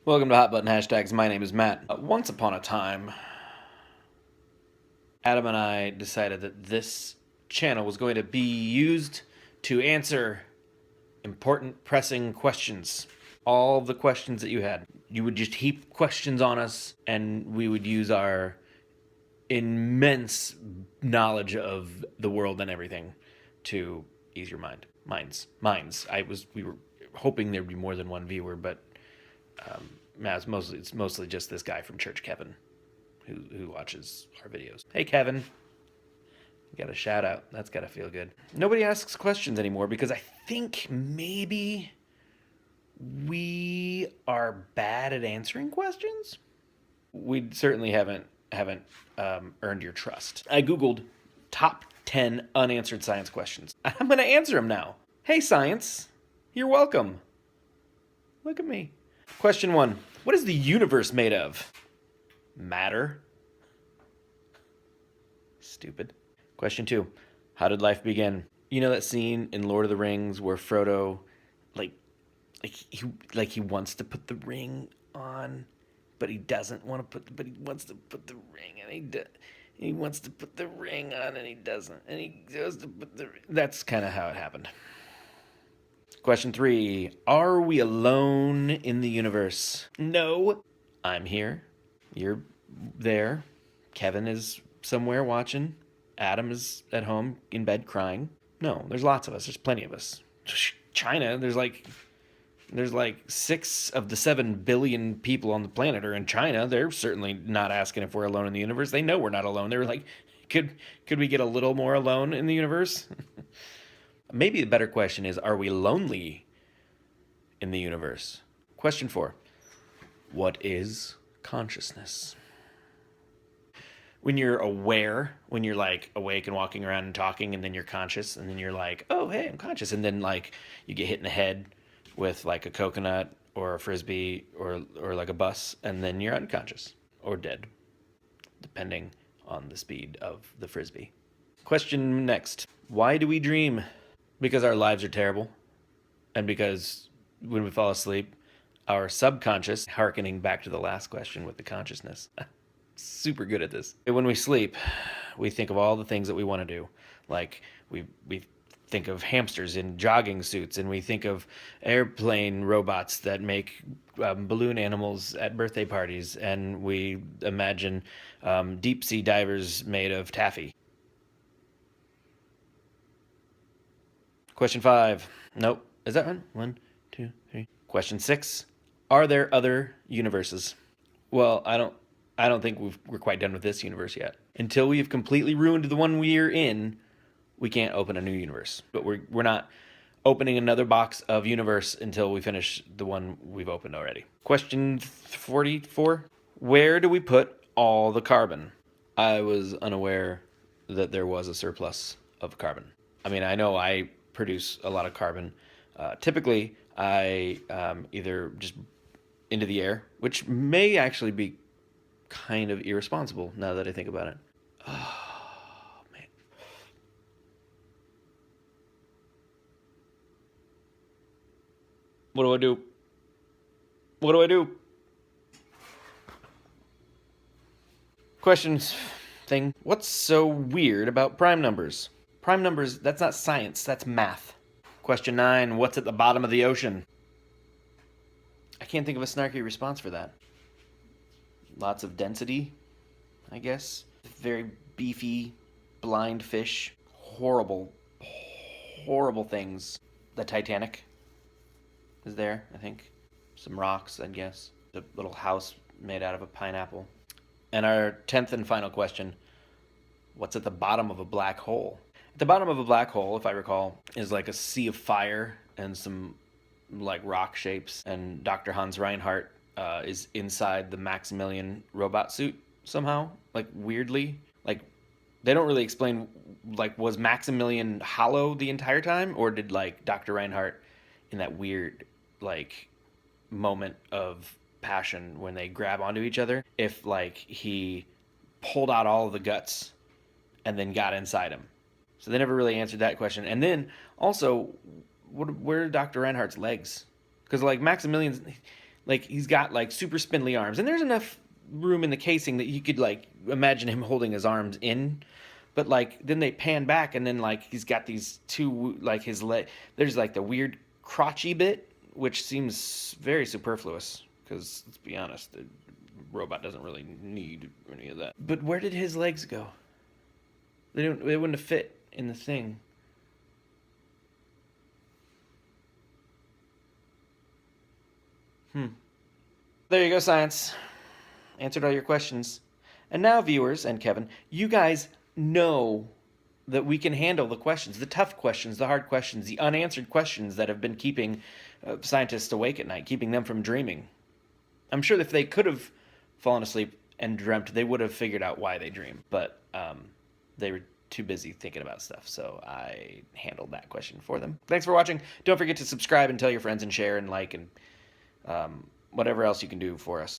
Welcome to Hot Button Hashtags. My name is Matt. Once upon a time, Adam and I decided that this channel was going to be used to answer important, pressing questions. All the questions that you had. You would just heap questions on us, and we would use our immense knowledge of the world and everything to ease your minds. We were hoping there'd be more than one viewer, but it's mostly just this guy from church, Kevin, who watches our videos. Hey, Kevin. You got a shout out. That's got to feel good. Nobody asks questions anymore because I think maybe we are bad at answering questions. We certainly haven't earned your trust. I Googled top 10 unanswered science questions. I'm going to answer them now. Hey, science. You're welcome. Look at me. Question 1. What is the universe made of? Matter. Stupid. Question 2. How did life begin? You know that scene in Lord of the Rings where Frodo, he wants to put the ring on, but he doesn't want to but he wants to put the ring, and he wants to put the ring on, and he doesn't, and he goes to put the. That's kind of how it happened. Question 3. Are we alone in the universe? No. I'm here. You're there. Kevin is somewhere watching. Adam is at home in bed crying. No, there's lots of us. There's plenty of us. China, there's like 6 of the 7 billion people on the planet are in China. They're certainly not asking if we're alone in the universe. They know we're not alone. They're like, could we get a little more alone in the universe? Maybe the better question is, are we lonely in the universe? Question 4. What is consciousness? When you're aware, when you're like awake and walking around and talking, and then you're conscious, and then you're like, oh, hey, I'm conscious. And then like you get hit in the head with like a coconut or a frisbee or like a bus, and then you're unconscious or dead, depending on the speed of the frisbee. Question next. Why do we dream? Because our lives are terrible, and because when we fall asleep, our subconscious, hearkening back to the last question with the consciousness, super good at this. When we sleep, we think of all the things that we want to do. Like we think of hamsters in jogging suits, and we think of airplane robots that make balloon animals at birthday parties, and we imagine deep sea divers made of taffy. Question 5. Nope. Is that one? 1, 2, 3. Question 6. Are there other universes? Well, I don't think we're quite done with this universe yet. Until we have completely ruined the one we're in, we can't open a new universe. But we're not opening another box of universe until we finish the one we've opened already. Question 44. Where do we put all the carbon? I was unaware that there was a surplus of carbon. I mean, I know I produce a lot of carbon. Typically, I either just into the air, which may actually be kind of irresponsible now that I think about it. Oh, man. What do I do? What do I do? Questions thing. What's so weird about prime numbers? Prime numbers, that's not science, that's math. Question 9, what's at the bottom of the ocean? I can't think of a snarky response for that. Lots of density, I guess. Very beefy, blind fish. Horrible, horrible things. The Titanic is there, I think. Some rocks, I guess. A little house made out of a pineapple. And our 10th and final question, what's at the bottom of a black hole? At the bottom of a black hole, if I recall, is like a sea of fire and some like rock shapes. And Dr. Hans Reinhardt is inside the Maximilian robot suit somehow, like weirdly. Like they don't really explain, like was Maximilian hollow the entire time, or did like Dr. Reinhardt in that weird like moment of passion when they grab onto each other, if like he pulled out all of the guts and then got inside him. So they never really answered that question. And then also, where are Dr. Reinhardt's legs? Because like Maximilian's, Like he's got like super spindly arms, and there's enough room in the casing that you could like imagine him holding his arms in. But like then they pan back, and then like he's got these two like his leg. There's like the weird crotchy bit, which seems very superfluous. Because let's be honest, the robot doesn't really need any of that. But where did his legs go? They don't. They wouldn't have fit in the thing. There you go, science. Answered all your questions. And now, viewers and Kevin, you guys know that we can handle the questions, the tough questions, the hard questions, the unanswered questions that have been keeping scientists awake at night, keeping them from dreaming. I'm sure if they could have fallen asleep and dreamt, they would have figured out why they dream. But they were too busy thinking about stuff, so I handled that question for them. Thanks for watching. Don't forget to subscribe and tell your friends and share and like and whatever else you can do for us.